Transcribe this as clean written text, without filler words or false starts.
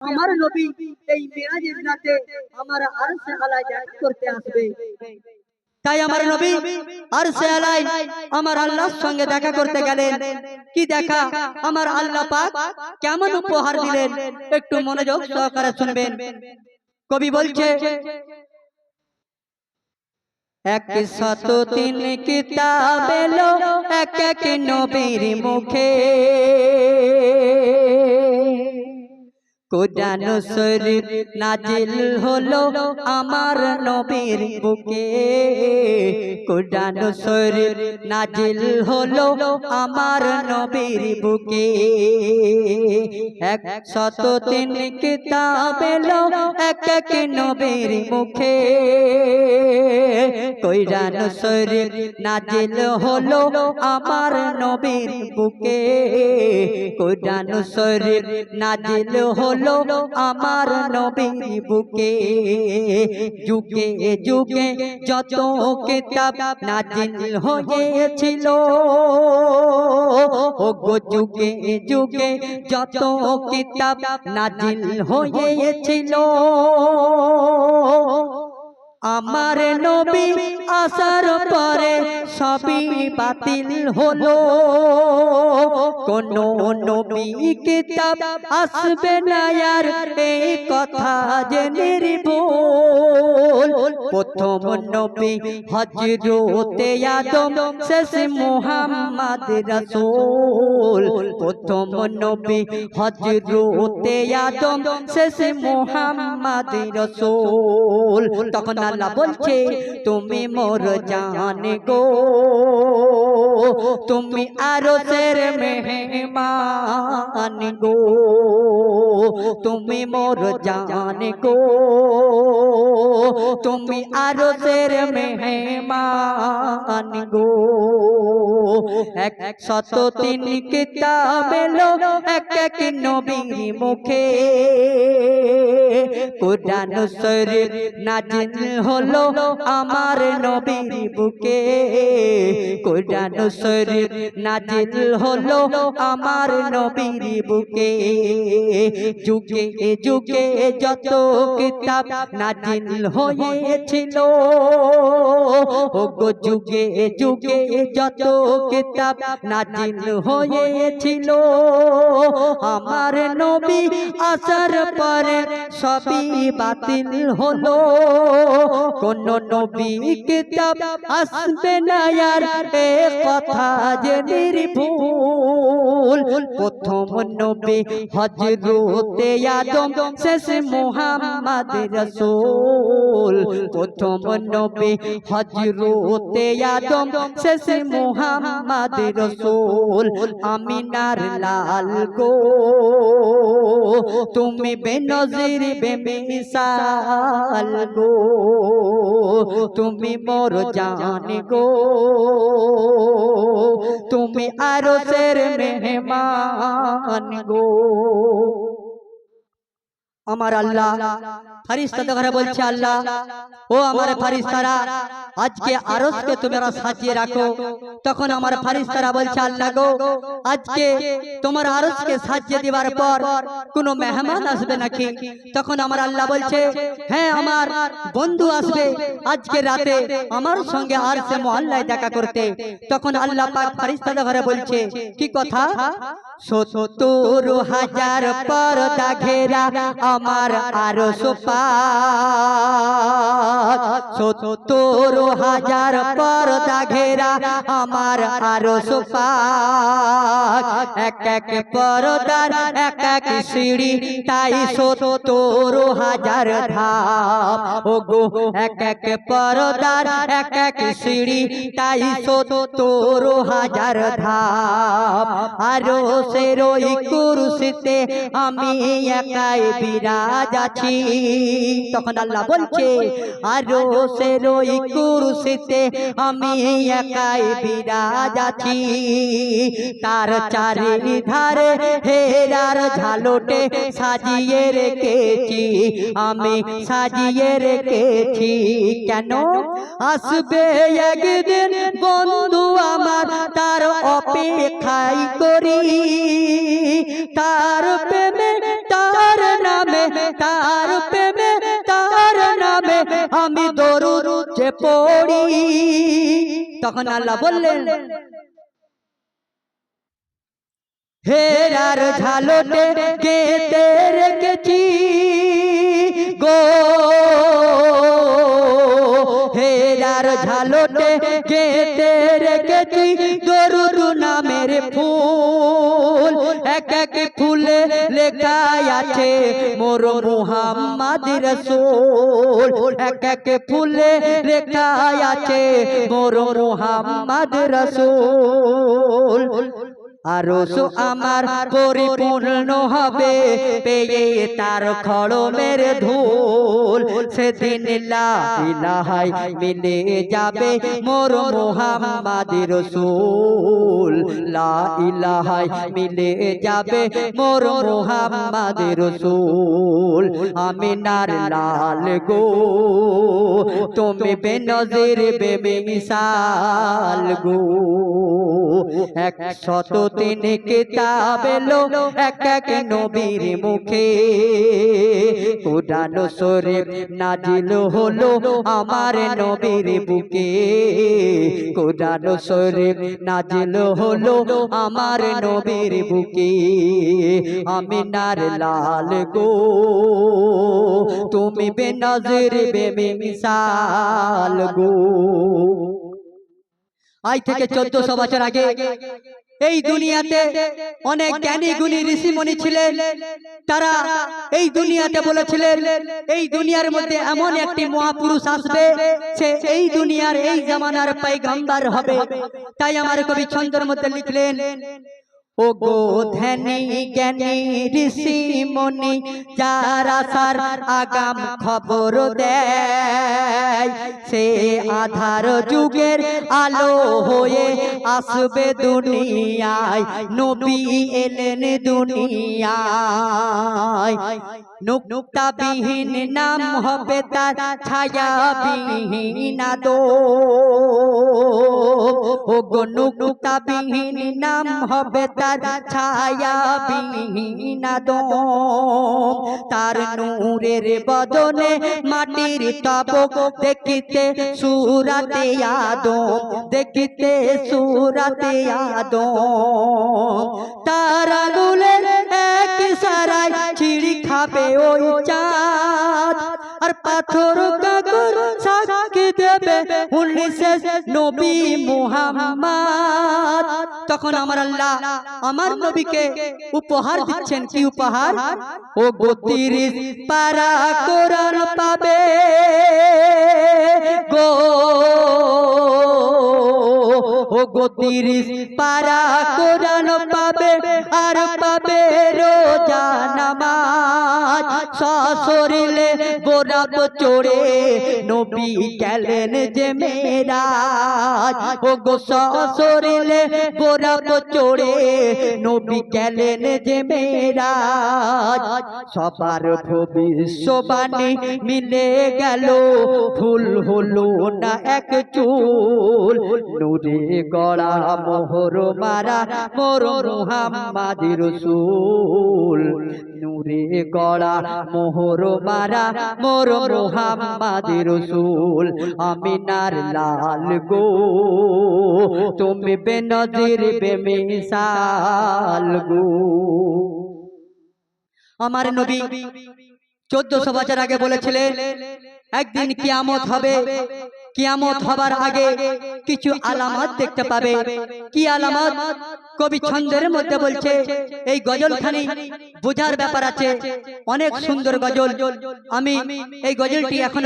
আমার নবী এই মেরাজের রাতে আমার আরশে আলায় দেখা করতে আসবে। তাই আমার নবী আরশে আলায় আমার আল্লাহর সঙ্গে দেখা করতে গেলেন। কি দেখা, আমার আল্লাহ পাক কেমন উপহার দিলেন একটু মনোযোগ সহকারে শুনবেন। কবি বলছে, 103 কিতাব এলো এক এক নবীর মুখে, কোরআন শরীফ নাজিল হলো আমার নবীর বুকে, কোরআন শরীফ নাজিল হলো আমার নবীর বুকে। 103 কিতাব এলো এক এক নবীর মুখে, কোরআন শরীফ নাজিল হলো আমার নবীর বুকে, কোরআন শরীফ নাজিল হলো আমার নবীর বুকে। যুগে যুগে যত কিতাব নাজিল হয়েছিল, ওগো যুগে যুগে যত কিতাব নাজিল হয়েছিল, আমার নবী আসার পরে সবই বাতিল হলো। কোন নবী কিতাব আসবে না আর এই কথা জেনে নির্ভুল। প্রথম নবী হযরতে আদম, শেষ মুহাম্মদ রাসূল। প্রথম নবী হযরতে আদম, শেষ মুহাম্মদ রাসূল। তখন আল্লাহ বলছে, তুমি মোর জান গো, তুমি আরশের মেহমান গো, তুমি মোর জান গো, তুমি আরশের মেহমান গো। 103 কিতাব এলো এক এক নবীর মুখে, কোরআন শরীফ নাজিল হলো আমার নবীর বুকে, কোরআন শরীফ নাজিল হলো আমার নবীর বুকে। যুগে যুগে যত কিতাব নাজিল হয়েছিল, ওগো যুগে যুগে যত কিতাব নাজিল হয়েছিল, আমার নবী আসার পরে সবই বাতিল হলো। কোন নবী কিতাব আসবে না আর এ কথা যে নির্ভুল। প্রথম নবী হযরতে আদম, শেষ মুহাম্মদ রাসূল। প্রথম নবী হযরতে আদম, শেষ মুহাম্মদ রাসূল। আমিনার লাল গো, তুমি বেনজির বেমিসাল গো, তুমি মোর জান গো, তুমি আরশের মেহমান গো। আমার আল্লাহ ফেরেশতাদের ঘরে বলছে, আল্লাহ ও আমার ফেরেশতারা, আজকে আরশকে তোমরা সাজিয়ে রাখো। তখন আমার ফেরেশতারা বলছে, আল্লাহ গো, আজকে তোমার আরশকে সাজিয়ে দেওয়ার পর কোনো মেহমান আসবে নাকি? তখন আমার আল্লাহ বলছে, হ্যাঁ, আমার বন্ধু আসবে আজকে রাতে আমার সঙ্গে আরশে মুআল্লায় দেখা করতে। তখন আল্লাহ পাক ফেরেশতাদের ঘরে বলছে, কি কথা? ৭০,০০০ পর্দা ঘেরা আমার আরশ পাক, ৭০,০০০ পর্দা ঘেরা আমার আরশ পাক। এক এক পর্দার এক এক সিঁড়ি, তাই ৭০,০০০ ধাপ। ওগো এক এক পর্দার এক এক সিঁড়ি, তাই ৭০,০০০ ধাপ। আরশের ওই কুরসিতে আমি একাই বিরাজ আছি। তখন আল্লাহ বলছে, আরশের ওই কুরসিতে আমি একাই বিরাজ আছি। তার চারিধারে হেরার ঝালটে সাজিয়ে রেখেছি, আমি সাজিয়ে রেখেছি। কেন? আসবে একদিন বন্ধু আমার, তার অপেক্ষাই করি, তার প্রেমে তার নামে যে পড়ি। তখন আল্লাহ বললেন হেরার ঝালটে কেটে রেখেছি গো, হেরার ঝালটে কেটে রেখেছি দরুদ নামের ফুল। এক এক ফুলে লেখা আছে মোর মুহাম্মদ রাসূল। এক এক ফুলে লেখা আছে মোর মুহাম্মদ রাসূল। আরশ আমার পরিপূর্ণ হবে পেয়ে তার খড়মের ধুল। সেদিন লা ইলাহা মিলে যাবে মোর মুহাম্মদ রাসূল। লা ইলাহা মিলে যাবে মোর মুহাম্মদ রাসূল। আমিনার লাল গো তুমি বেনজির বেমিসাল গো। 103 কিতাব এলো এক এক নবীর মুখে। কুরআন শরীফ নাজিল হলো আমার নবীর বুকে। কুরআন শরীফ নাজিল হলো আমার নবীর বুকে। আমিনার লাল গো তুমি বেনজির বেমিসাল গো। আজ থেকে 1400 বছর আগে এই দুনিয়াতে অনেক জ্ঞানী গুণী ঋষিমণি ছিলেন। তারা এই দুনিয়াতে বলেছিলেন এই দুনিয়ার মধ্যে এমন একটি মহাপুরুষ আসবে, সে এই দুনিয়ার এই জামানার পয়গম্বর হবে। তাই আমার কবি ছন্দের মধ্যে লিখলেন ও গো ধ্যানী জ্ঞানী ঋষিমণি যারা সার আগাম খবর দেয়, সে আধার যুগের আলো হয়ে আসবে দুনিয়ায়। নবী এলেন দুনিয়ায়, নুক্তাবিহীন নাম হবে তার ছায়াবিহীন আদম। ও গো নুক্তাবিহীন নাম হবে তার ছায়াবিহীন আদম। তার নূরের বদনে মাটির তবক দেখিতে সূরাতে আদম, দেখিতে সূরাতে আদম। তার আঙুলের এক ইশারায় ছিঁড়ি খাবে ওই চাঁদ, আর পাথর কাকর সাক্ষী দেবে শেষ নবী মুহাম্মদ। তখন আমার আল্লাহ আমার নবীকে উপহার দিচ্ছেন। কি উপহার? ও গো 30 পারা কোরআন পাবে গো, ও গো 30 পারা কোরআন পাবে, আর পাবে রোজা নামাজ। সশরীরে গোলাপ চড়ে নবী গেলেন যে মেরাজ। ও গো সশরীরে গোলাপ চড়ে নবী গেলেন যে মেরাজ। সবার ভবিষ্যবাণী মিলে গেল, ভুল হলো না এক চুল। নূরে গড়া মোহর মারা মোর মুহাম্মদ রাসূল। নূরে গড়া মোহর মারা মোর মুহাম্মদ রাসূল। আমিনার লাল গো তুমি বেনজির বেমিসাল গো। আমার নবী 1400 বছর আগে বলেছিলেন একদিন কিয়ামত হবে। কিয়ামত হবার আগে কিছু আলামত দেখতে পাবে। কি আলামত? কবি ছন্দের মধ্যে বলছে, এই গজলখানি বোঝার ব্যাপার আছে, অনেক সুন্দর গজল। আমি এই গজলটি এখন